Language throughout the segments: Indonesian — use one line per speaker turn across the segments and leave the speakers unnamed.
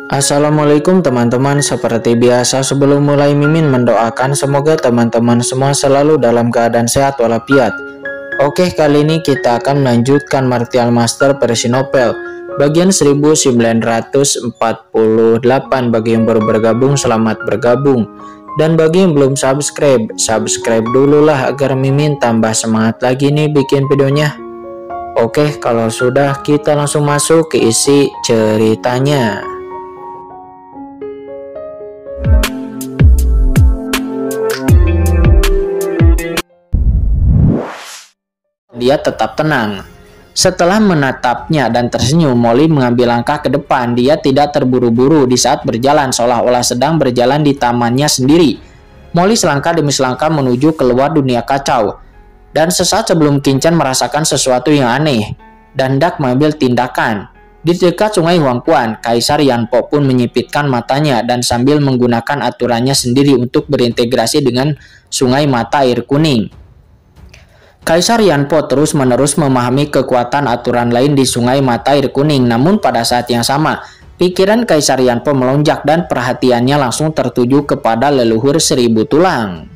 Assalamualaikum teman-teman, seperti biasa sebelum mulai Mimin mendoakan semoga teman-teman semua selalu dalam keadaan sehat walafiat. Oke, kali ini kita akan melanjutkan Martial Master versi novel bagian 1948. Bagi yang baru bergabung, selamat bergabung. Dan bagi yang belum subscribe dulu lah agar Mimin tambah semangat lagi nih bikin videonya. Oke, kalau sudah kita langsung masuk ke isi ceritanya. Dia tetap tenang. Setelah menatapnya dan tersenyum, Molly mengambil langkah ke depan. Dia tidak terburu-buru di saat berjalan, seolah-olah sedang berjalan di tamannya sendiri. Molly selangkah demi selangkah menuju keluar dunia kacau. Dan sesaat sebelum Qin merasakan sesuatu yang aneh dan hendak mengambil tindakan. Di dekat sungai Huangquan, Kaisar Yanpo pun menyipitkan matanya dan sambil menggunakan aturannya sendiri untuk berintegrasi dengan sungai mata air kuning. Kaisar Yanpo terus-menerus memahami kekuatan aturan lain di sungai mata air kuning, namun pada saat yang sama, pikiran Kaisar Yanpo melonjak dan perhatiannya langsung tertuju kepada leluhur seribu tulang.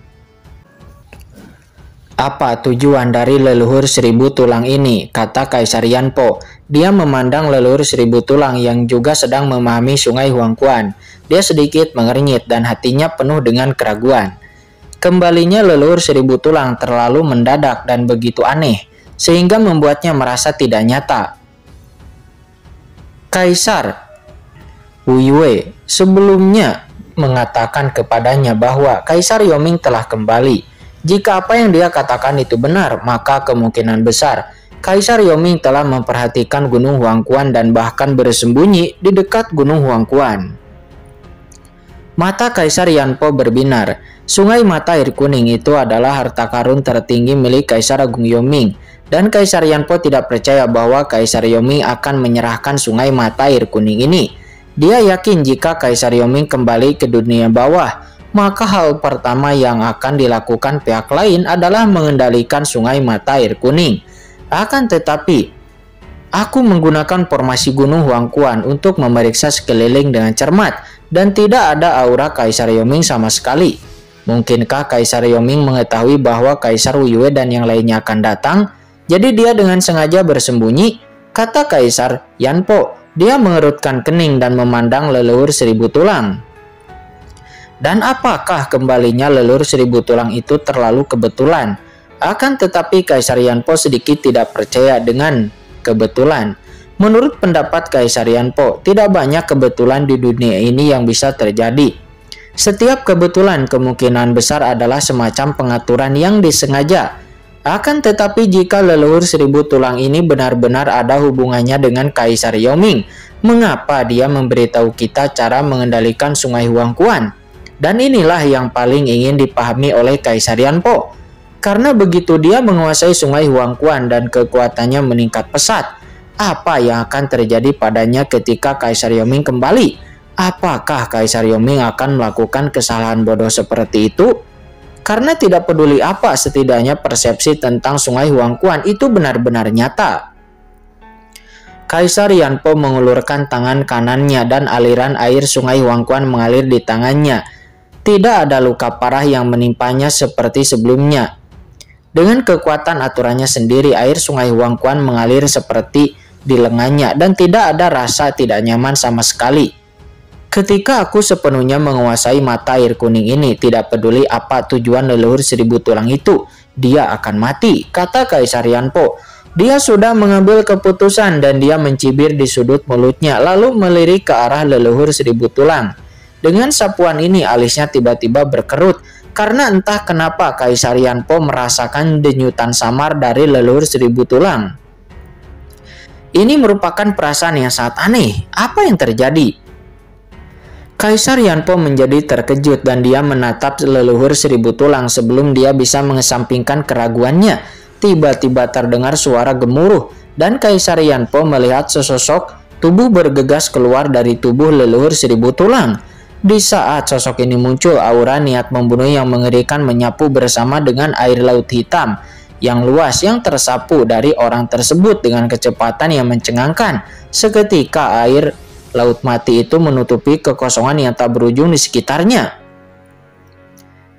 Apa tujuan dari leluhur seribu tulang ini? Kata Kaisar Yanpo. Dia memandang leluhur seribu tulang yang juga sedang memahami sungai Huangquan. Dia sedikit mengernyit dan hatinya penuh dengan keraguan. Kembalinya leluhur seribu tulang terlalu mendadak dan begitu aneh, sehingga membuatnya merasa tidak nyata. Kaisar Wu Yue sebelumnya mengatakan kepadanya bahwa Kaisar Yoming telah kembali. Jika apa yang dia katakan itu benar, maka kemungkinan besar Kaisar Yoming telah memperhatikan Gunung Huangquan dan bahkan bersembunyi di dekat Gunung Huangquan. Mata Kaisar Yanpo berbinar. Sungai mata air kuning itu adalah harta karun tertinggi milik Kaisar Agung Yoming, dan Kaisar Yanpo tidak percaya bahwa Kaisar Yoming akan menyerahkan sungai mata air kuning ini. Dia yakin jika Kaisar Yoming kembali ke dunia bawah, maka hal pertama yang akan dilakukan pihak lain adalah mengendalikan sungai mata air kuning. Akan tetapi, aku menggunakan formasi Gunung Huangquan untuk memeriksa sekeliling dengan cermat, dan tidak ada aura Kaisar Yoming sama sekali. Mungkinkah Kaisar Yoming mengetahui bahwa Kaisar Wu Yue dan yang lainnya akan datang? Jadi dia dengan sengaja bersembunyi, kata Kaisar Yanpo. Dia mengerutkan kening dan memandang leluhur seribu tulang. Dan apakah kembalinya leluhur seribu tulang itu terlalu kebetulan? Akan tetapi Kaisar Yanpo sedikit tidak percaya dengan kebetulan. Menurut pendapat Kaisar Yanpo, tidak banyak kebetulan di dunia ini yang bisa terjadi. Setiap kebetulan kemungkinan besar adalah semacam pengaturan yang disengaja. Akan tetapi jika leluhur seribu tulang ini benar-benar ada hubungannya dengan Kaisar Yoming, mengapa dia memberitahu kita cara mengendalikan sungai Huangquan? Dan inilah yang paling ingin dipahami oleh Kaisar Yanpo. Karena begitu dia menguasai sungai Huangquan dan kekuatannya meningkat pesat, apa yang akan terjadi padanya ketika Kaisar Yoming kembali? Apakah Kaisar Yoming akan melakukan kesalahan bodoh seperti itu? Karena tidak peduli apa, setidaknya persepsi tentang sungai Huangquan itu benar-benar nyata. Kaisar Yanpo mengulurkan tangan kanannya dan aliran air sungai Huangquan mengalir di tangannya. Tidak ada luka parah yang menimpanya seperti sebelumnya. Dengan kekuatan aturannya sendiri, air sungai Huangquan mengalir seperti di lengannya dan tidak ada rasa tidak nyaman sama sekali. Ketika aku sepenuhnya menguasai mata air kuning ini, tidak peduli apa tujuan leluhur seribu tulang itu, dia akan mati, kata Kaisar Yanpo. Dia sudah mengambil keputusan dan dia mencibir di sudut mulutnya, lalu melirik ke arah leluhur seribu tulang. Dengan sapuan ini, alisnya tiba-tiba berkerut, karena entah kenapa Kaisar Yanpo merasakan denyutan samar dari leluhur seribu tulang. Ini merupakan perasaan yang sangat aneh. Apa yang terjadi? Kaisar Yanpo menjadi terkejut dan dia menatap leluhur seribu tulang sebelum dia bisa mengesampingkan keraguannya. Tiba-tiba terdengar suara gemuruh dan Kaisar Yanpo melihat sesosok tubuh bergegas keluar dari tubuh leluhur seribu tulang. Di saat sosok ini muncul, aura niat membunuh yang mengerikan menyapu bersama dengan air laut hitam yang luas yang tersapu dari orang tersebut dengan kecepatan yang mencengangkan. Seketika air Laut mati itu menutupi kekosongan yang tak berujung di sekitarnya.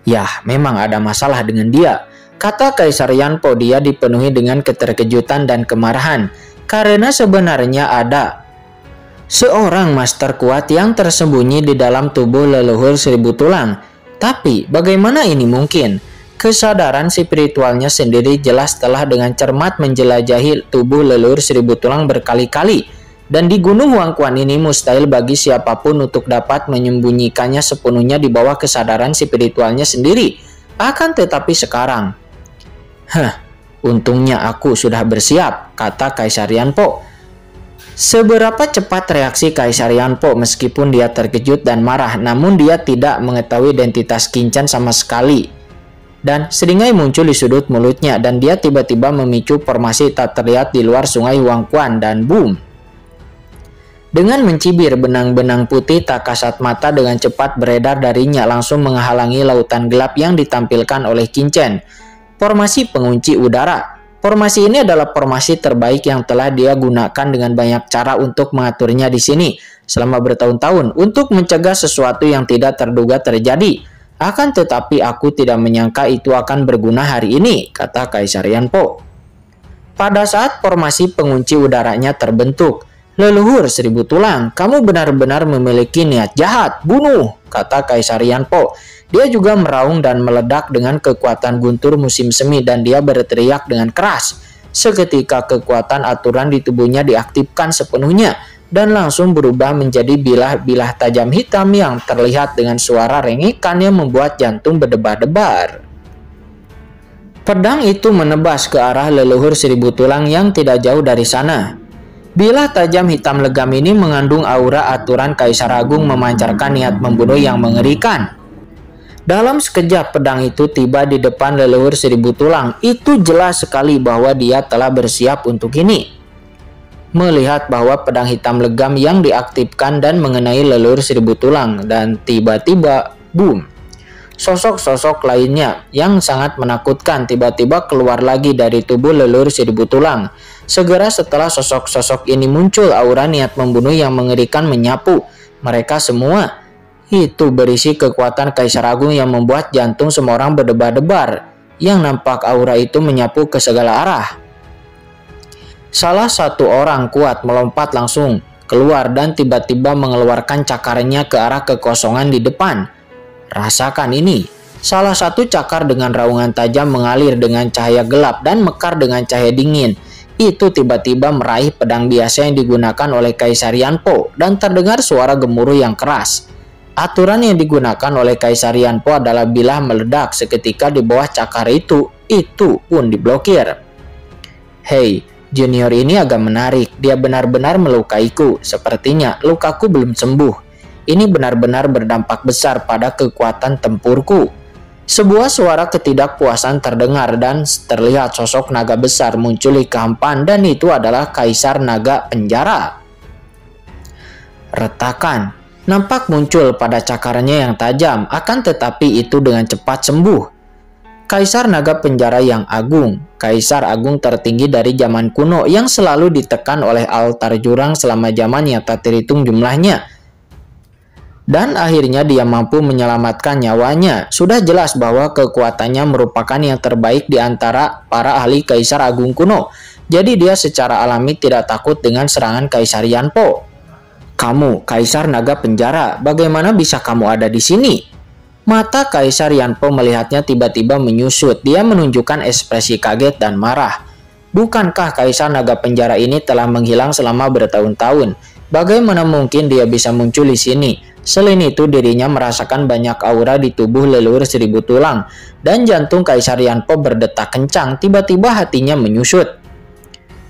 Yah, memang ada masalah dengan dia, kata Kaisar Yanpo. Dia dipenuhi dengan keterkejutan dan kemarahan, karena sebenarnya ada seorang master kuat yang tersembunyi di dalam tubuh leluhur seribu tulang. Tapi bagaimana ini mungkin? Kesadaran spiritualnya sendiri jelas telah dengan cermat menjelajahi tubuh leluhur seribu tulang berkali-kali. Dan di Gunung Huangquan ini mustahil bagi siapapun untuk dapat menyembunyikannya sepenuhnya di bawah kesadaran spiritualnya sendiri. Akan tetapi sekarang, untungnya aku sudah bersiap, kata Kaisar Yanpo. Seberapa cepat reaksi Kaisar Yanpo, meskipun dia terkejut dan marah, namun dia tidak mengetahui identitas Qin-Chan sama sekali. Dan seringai muncul di sudut mulutnya, dan dia tiba-tiba memicu formasi tak terlihat di luar sungai Huangquan, dan boom! Dengan mencibir, benang-benang putih tak kasat mata dengan cepat beredar darinya, langsung menghalangi lautan gelap yang ditampilkan oleh Qin-Chan. Formasi pengunci udara. Formasi ini adalah formasi terbaik yang telah dia gunakan dengan banyak cara untuk mengaturnya di sini selama bertahun-tahun untuk mencegah sesuatu yang tidak terduga terjadi. Akan tetapi aku tidak menyangka itu akan berguna hari ini, kata Kaisar Yanpo. Pada saat formasi pengunci udaranya terbentuk, leluhur seribu tulang, kamu benar-benar memiliki niat jahat, bunuh, kata Kaisar Yanpo. Dia juga meraung dan meledak dengan kekuatan guntur musim semi, dan dia berteriak dengan keras. Seketika kekuatan aturan di tubuhnya diaktifkan sepenuhnya dan langsung berubah menjadi bilah-bilah tajam hitam yang terlihat dengan suara rengekan yang membuat jantung berdebar-debar. Pedang itu menebas ke arah leluhur seribu tulang yang tidak jauh dari sana. Bilah tajam hitam legam ini mengandung aura aturan Kaisar Agung, memancarkan niat membunuh yang mengerikan. Dalam sekejap pedang itu tiba di depan leluhur seribu tulang. Itu jelas sekali bahwa dia telah bersiap untuk ini. Melihat bahwa pedang hitam legam yang diaktifkan dan mengenai leluhur seribu tulang, dan tiba-tiba boom! Sosok-sosok lainnya yang sangat menakutkan tiba-tiba keluar lagi dari tubuh leluhur seribu tulang. Segera setelah sosok-sosok ini muncul, aura niat membunuh yang mengerikan menyapu. Mereka semua itu berisi kekuatan Kaisar Agung yang membuat jantung semua orang berdebar-debar. Yang nampak aura itu menyapu ke segala arah. Salah satu orang kuat melompat langsung keluar dan tiba-tiba mengeluarkan cakarnya ke arah kekosongan di depan. Rasakan ini. Salah satu cakar dengan raungan tajam mengalir dengan cahaya gelap dan mekar dengan cahaya dingin. Itu tiba-tiba meraih pedang biasa yang digunakan oleh Kaisar Yanpo dan terdengar suara gemuruh yang keras. Aturan yang digunakan oleh Kaisar Yanpo adalah bilah meledak seketika di bawah cakar itu pun diblokir. Hei, junior ini agak menarik. Dia benar-benar melukaiku. Sepertinya lukaku belum sembuh. Ini benar-benar berdampak besar pada kekuatan tempurku. Sebuah suara ketidakpuasan terdengar dan terlihat sosok naga besar muncul di kehampaan, dan itu adalah Kaisar Naga Penjara. Retakan nampak muncul pada cakarnya yang tajam, akan tetapi itu dengan cepat sembuh. Kaisar Naga Penjara yang agung, Kaisar Agung tertinggi dari zaman kuno yang selalu ditekan oleh altar jurang selama zaman yang tak terhitung jumlahnya. Dan akhirnya dia mampu menyelamatkan nyawanya. Sudah jelas bahwa kekuatannya merupakan yang terbaik di antara para ahli Kaisar Agung kuno. Jadi dia secara alami tidak takut dengan serangan Kaisar Yanpo. Kamu, Kaisar Naga Penjara, bagaimana bisa kamu ada di sini? Mata Kaisar Yanpo melihatnya tiba-tiba menyusut. Dia menunjukkan ekspresi kaget dan marah. Bukankah Kaisar Naga Penjara ini telah menghilang selama bertahun-tahun? Bagaimana mungkin dia bisa muncul di sini? Selain itu, dirinya merasakan banyak aura di tubuh leluhur seribu tulang, dan jantung Kaisar Yanpo berdetak kencang. Tiba-tiba hatinya menyusut.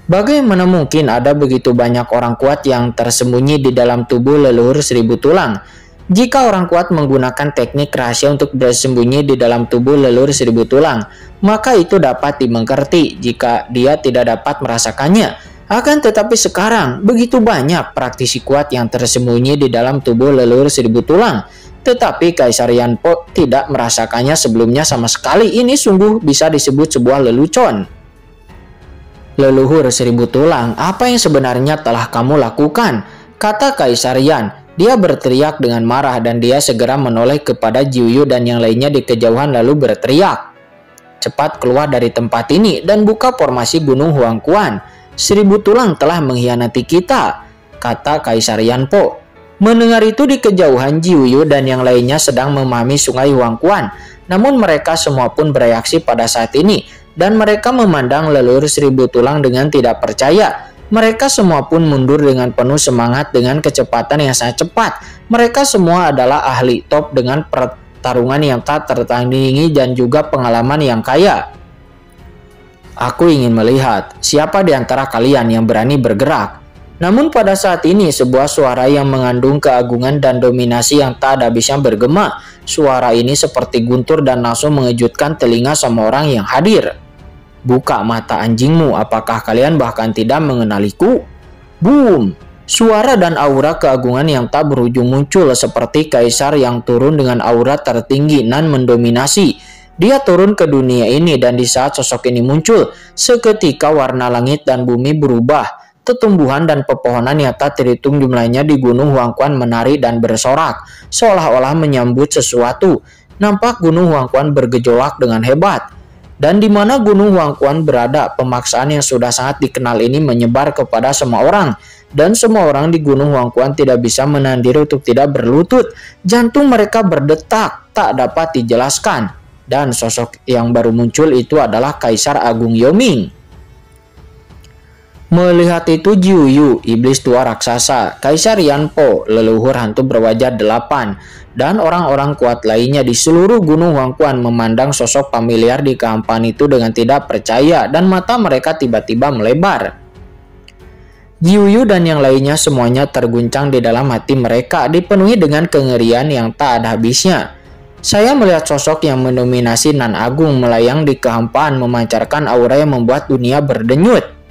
Bagaimana mungkin ada begitu banyak orang kuat yang tersembunyi di dalam tubuh leluhur seribu tulang? Jika orang kuat menggunakan teknik rahasia untuk bersembunyi di dalam tubuh leluhur seribu tulang, maka itu dapat dimengerti jika dia tidak dapat merasakannya. Akan tetapi sekarang, begitu banyak praktisi kuat yang tersembunyi di dalam tubuh leluhur seribu tulang. Tetapi Kaisar Yanpo tidak merasakannya sebelumnya sama sekali. Ini sungguh bisa disebut sebuah lelucon. Leluhur seribu tulang, apa yang sebenarnya telah kamu lakukan? kata Kaisar Yan. Dia berteriak dengan marah dan dia segera menoleh kepada Jiuyu dan yang lainnya di kejauhan lalu berteriak, "Cepat keluar dari tempat ini dan buka formasi Gunung Huangquan. 1000 tulang telah mengkhianati kita," kata Kaisar Yanpo. Mendengar itu di kejauhan Jiuyu dan yang lainnya sedang memahami sungai Huangquan. Namun mereka semua pun bereaksi pada saat ini dan mereka memandang leluhur 1000 tulang dengan tidak percaya. Mereka semua pun mundur dengan penuh semangat dengan kecepatan yang sangat cepat. Mereka semua adalah ahli top dengan pertarungan yang tak tertandingi dan juga pengalaman yang kaya. "Aku ingin melihat siapa di antara kalian yang berani bergerak." Namun pada saat ini sebuah suara yang mengandung keagungan dan dominasi yang tak ada habisnya bergema. Suara ini seperti guntur dan langsung mengejutkan telinga semua orang yang hadir. "Buka mata anjingmu, apakah kalian bahkan tidak mengenaliku?" Boom! Suara dan aura keagungan yang tak berujung muncul seperti kaisar yang turun dengan aura tertinggi dan mendominasi. Dia turun ke dunia ini dan di saat sosok ini muncul, seketika warna langit dan bumi berubah. Tumbuhan dan pepohonan yang tak terhitung jumlahnya di Gunung Huangquan menari dan bersorak, seolah-olah menyambut sesuatu. Nampak Gunung Huangquan bergejolak dengan hebat. Dan di mana Gunung Huangquan berada, pemaksaan yang sudah sangat dikenal ini menyebar kepada semua orang. Dan semua orang di Gunung Huangquan tidak bisa menahan diri untuk tidak berlutut. Jantung mereka berdetak, tak dapat dijelaskan. Dan sosok yang baru muncul itu adalah Kaisar Agung Yoming. Melihat itu Jiuyu, iblis tua raksasa, Kaisar Yanpo, leluhur hantu berwajah 8, dan orang-orang kuat lainnya di seluruh Gunung Huangquan memandang sosok familiar di kehampaan itu dengan tidak percaya dan mata mereka tiba-tiba melebar. Jiuyu dan yang lainnya semuanya terguncang di dalam hati mereka, dipenuhi dengan kengerian yang tak ada habisnya. Saya melihat sosok yang mendominasi nan agung melayang di kehampaan memancarkan aura yang membuat dunia berdenyut.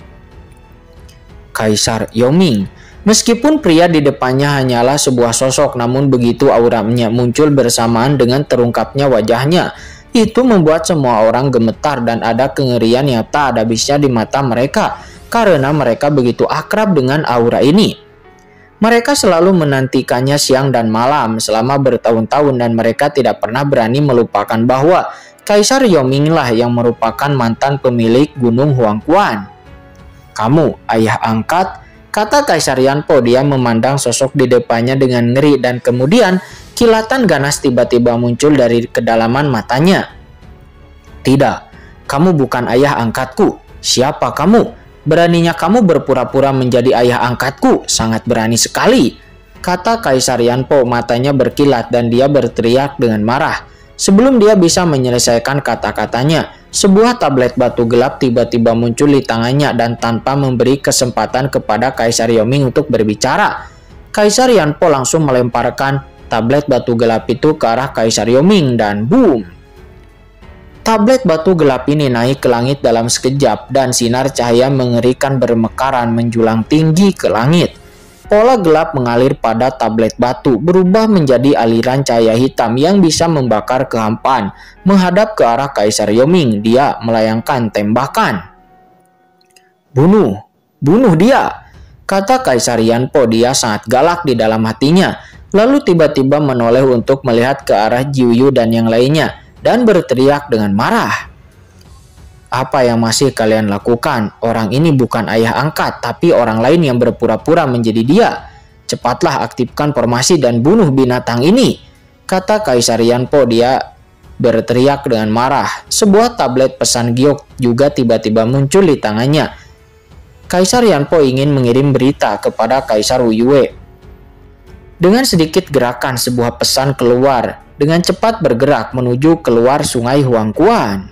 Kaisar Yoming. Meskipun pria di depannya hanyalah sebuah sosok, namun begitu auranya muncul bersamaan dengan terungkapnya wajahnya, itu membuat semua orang gemetar dan ada kengerian yang tak ada habisnya di mata mereka karena mereka begitu akrab dengan aura ini. Mereka selalu menantikannya siang dan malam selama bertahun-tahun dan mereka tidak pernah berani melupakan bahwa Kaisar Yoming lah yang merupakan mantan pemilik Gunung Huangquan. "Kamu, ayah angkat," kata Kaisar Yanpo. Dia memandang sosok di depannya dengan ngeri dan kemudian kilatan ganas tiba-tiba muncul dari kedalaman matanya. "Tidak, kamu bukan ayah angkatku. Siapa kamu? Beraninya kamu berpura-pura menjadi ayah angkatku? Sangat berani sekali," kata Kaisar Yanpo. Matanya berkilat dan dia berteriak dengan marah. Sebelum dia bisa menyelesaikan kata-katanya, sebuah tablet batu gelap tiba-tiba muncul di tangannya dan tanpa memberi kesempatan kepada Kaisar Yoming untuk berbicara, Kaisar Yanpo langsung melemparkan tablet batu gelap itu ke arah Kaisar Yoming dan boom! Tablet batu gelap ini naik ke langit dalam sekejap dan sinar cahaya mengerikan bermekaran menjulang tinggi ke langit. Pola gelap mengalir pada tablet batu berubah menjadi aliran cahaya hitam yang bisa membakar kehampaan. Menghadap ke arah Kaisar Yoming, dia melayangkan tembakan. "Bunuh! Bunuh dia!" kata Kaisar Yanpo. Dia sangat galak di dalam hatinya. Lalu tiba-tiba menoleh untuk melihat ke arah Jiuyu dan yang lainnya dan berteriak dengan marah. "Apa yang masih kalian lakukan? Orang ini bukan ayah angkat, tapi orang lain yang berpura-pura menjadi dia. Cepatlah aktifkan formasi dan bunuh binatang ini," kata Kaisar Yanpo. Dia berteriak dengan marah. Sebuah tablet pesan giok juga tiba-tiba muncul di tangannya. Kaisar Yanpo ingin mengirim berita kepada Kaisar Wuyue. Dengan sedikit gerakan, sebuah pesan keluar dengan cepat bergerak menuju keluar sungai Huangquan.